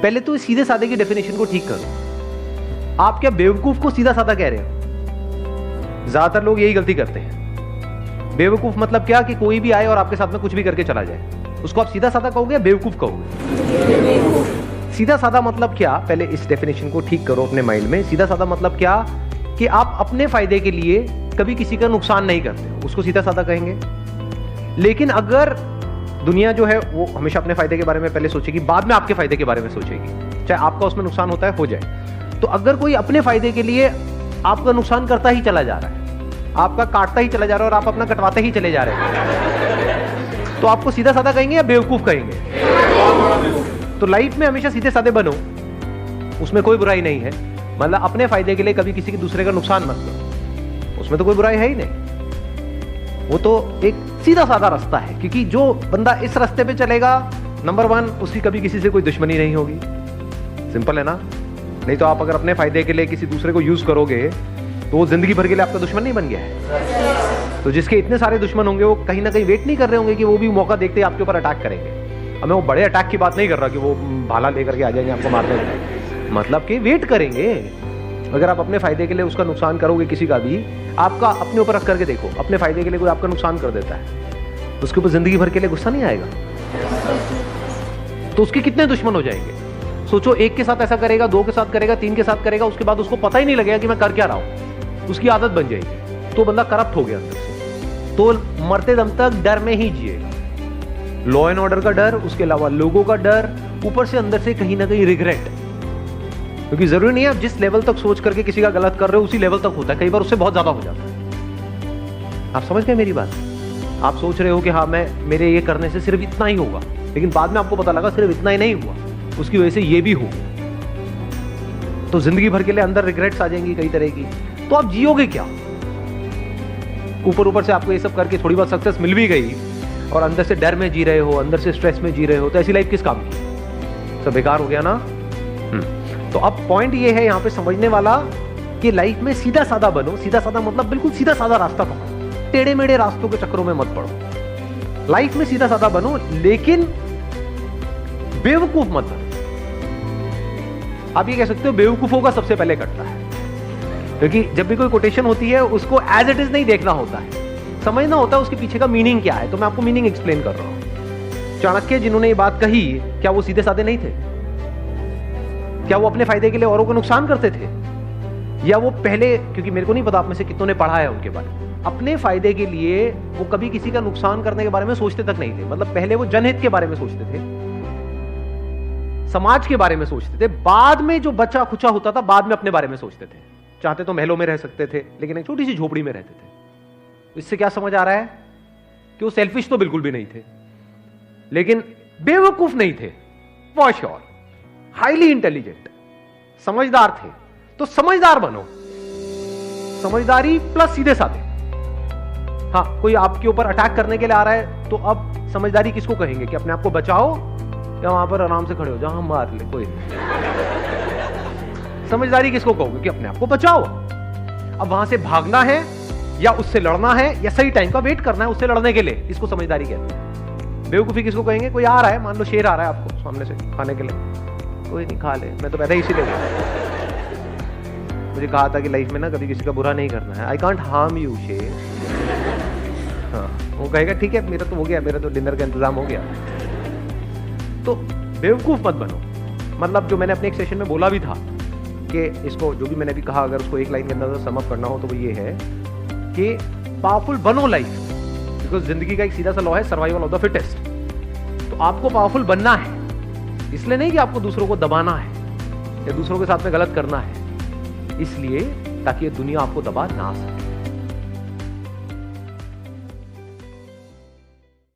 पहले तो सीधे साधे की डेफिनेशन को ठीक करो। आप क्या बेवकूफ को सीधा साधा कह रहे हो? ज्यादातर लोग यही गलती करते हैं। बेवकूफ मतलब क्या कि कोई भी आए और आपके साथ में कुछ भी करके चला जाए, उसको आप सीधा साधा कहोगे या बेवकूफ कहोगे? सीधा साधा मतलब क्या? पहले इस डेफिनेशन को ठीक करो अपने माइंड में। सीधा साधा मतलब क्या कि आप अपने फायदे के लिए कभी किसी का नुकसान नहीं करते, उसको सीधा साधा कहेंगे। लेकिन अगर दुनिया जो है वो हमेशा अपने फायदे के बारे में पहले सोचेगी, बाद में आपके फायदे के बारे में सोचेगी, चाहे आपका उसमें नुकसान होता है हो जाए। तो अगर कोई अपने फायदे के लिए आपका नुकसान करता ही चला जा रहा है, आपका काटता ही चला जा रहा है और आप अपना कटवाते ही चले जा रहे हैं, तो आपको सीधा साधा कहेंगे या बेवकूफ कहेंगे? तो लाइफ में हमेशा सीधे साधे बनो, उसमें कोई बुराई नहीं है। मतलब अपने फायदे के लिए कभी किसी के दूसरे का नुकसान मत करो, उसमें तो कोई बुराई है ही नहीं। वो तो एक सीधा साधा रास्ता है, क्योंकि जो बंदा इस रास्ते पे चलेगा, नंबर 1 उसकी कभी किसी से कोई दुश्मनी नहीं होगी। सिंपल है ना? नहीं तो आप अगर अपने फायदे के लिए किसी दूसरे को यूज करोगे तो वो जिंदगी भर के लिए आपका दुश्मन नहीं बन गया है। तो जिसके इतने सारे दुश्मन होंगे वो कहीं ना कहीं वेट नहीं कर रहे होंगे कि वो भी मौका देखते ही आपके ऊपर अटैक करेंगे। अब मैं वो बड़े अटैक की बात नहीं कर रहा कि वो भाला लेकर के आ जाएंगे आपको मारने, मतलब कि वेट करेंगे। अगर आप अपने फायदे के लिए उसका नुकसान करोगे किसी का भी, आपका अपने ऊपर रख करके देखो, अपने फायदे के लिए कोई आपका नुकसान कर देता है, उसके ऊपर जिंदगी भर के लिए गुस्सा नहीं आएगा? तो उसके कितने दुश्मन हो जाएंगे? सोचो, एक के साथ ऐसा करेगा, 2 के साथ करेगा, 3 के साथ करेगा, उसके बाद उसको पता ही नहीं लगेगा कि मैं कर क्या रहा हूं, उसकी आदत बन जाएगी, तो बंदा करप्ट हो गया अंदर से। तो मरते दम तक डर में ही जिएगा। लॉ एंड ऑर्डर का डर, उसके अलावा लोगों का डर, ऊपर से अंदर से कहीं ना कहीं रिग्रेट। क्योंकि जरूरी नहीं है आप जिस लेवल तक सोच करके किसी का गलत कर रहे हो उसी लेवल तक होता है, कई बार उससे बहुत ज्यादा हो जाता है। आप समझ गए मेरी बात? आप सोच रहे हो कि हाँ मेरे ये करने से सिर्फ इतना ही होगा, लेकिन बाद में आपको पता लगा सिर्फ इतना ही नहीं हुआ, उसकी वजह से ये भी हो, तो जिंदगी भर के लिए अंदर रिग्रेट्स आ जाएंगी कई तरह की। तो आप जियोगे क्या? ऊपर से आपको ये सब करके थोड़ी बहुत सक्सेस मिल भी गई और अंदर से डर में जी रहे हो, अंदर से स्ट्रेस में जी रहे हो, तो ऐसी लाइफ किस काम की? सब बेकार हो गया ना। तो अब पॉइंट ये है यहां पे समझने वाला कि लाइफ में सीधा साधा बनो। सीधा साधा मतलब बिल्कुल सीधा साधा रास्ता पकड़ो, टेढ़े मेढ़े रास्तों के चक्करों में मत पड़ो। लाइफ में सीधा साधा बनो, लेकिन बेवकूफ मत बनो। आप ये कह सकते हो बेवकूफों का सबसे पहले कटता है, क्योंकि जब भी कोई कोटेशन होती है उसको एज इट इज नहीं देखना होता है, समझना होता है उसके पीछे का मीनिंग क्या है। तो मैं आपको मीनिंग एक्सप्लेन कर रहा हूं। चाणक्य जिन्होंने ये बात कही, क्या वो सीधे साधे नहीं थे? क्या वो अपने फायदे के लिए औरों को नुकसान करते थे? या वो पहले, क्योंकि मेरे को नहीं पता आप में से कितनों ने पढ़ा है उनके बारे में, अपने फायदे के लिए वो कभी किसी का नुकसान करने के बारे में सोचते तक नहीं थे। मतलब पहले वो जनहित के बारे में सोचते थे, समाज के बारे में सोचते थे, बाद में जो बचा खुचा होता था बाद में अपने बारे में सोचते थे। चाहते तो महलों में रह सकते थे, लेकिन एक छोटी सी झोपड़ी में रहते थे। इससे क्या समझ आ रहा है कि वो सेल्फिश तो बिल्कुल भी नहीं थे, लेकिन बेवकूफ नहीं थे, फॉर श्योर हाईली इंटेलिजेंट, समझदार थे। तो समझदार बनो, समझदारी प्लस सीधे साधे। हाँ, कोई आपके ऊपर अटैक करने के लिए आ रहा है तो अब समझदारी किसको कहेंगे? कि अपने आप को बचाओ या वहां पर आराम से खड़े हो जाओ, हम मार ले कोई नहीं। समझदारी किसको कहोगे? कि अपने आप को बचाओ। अब वहां से भागना है या उससे लड़ना है या सही टाइम का वेट करना है उससे लड़ने के लिए, इसको समझदारी कहते हैं। बेवकूफी किसको कहेंगे? कोई आ रहा है, मान लो शेर आ रहा है आपको सामने से खाने के लिए, कोई नहीं खा ले, मैं तो पैदा इसीलिए गया, मुझे कहा था कि लाइफ में ना कभी किसी का बुरा नहीं करना है, आई कांट हार्म यू शेर। हाँ, वो कहेगा ठीक है मेरा तो हो गया, मेरा तो डिनर का इंतजाम हो गया। तो बेवकूफ मत बनो। मतलब जो मैंने अपने एक सेशन में बोला भी था कि इसको जो भी मैंने भी कहा, अगर उसको एक लाइन के अंदर सम अप करना हो तो वो ये है कि पावरफुल बनो लाइफ, बिकॉज जिंदगी का एक सीधा सा लॉ है, सर्वाइवल ऑफ द फिटेस्ट। तो आपको पावरफुल बनना है, इसलिए नहीं कि आपको दूसरों को दबाना है या दूसरों के साथ में गलत करना है, इसलिए ताकि ये दुनिया आपको दबा ना सके।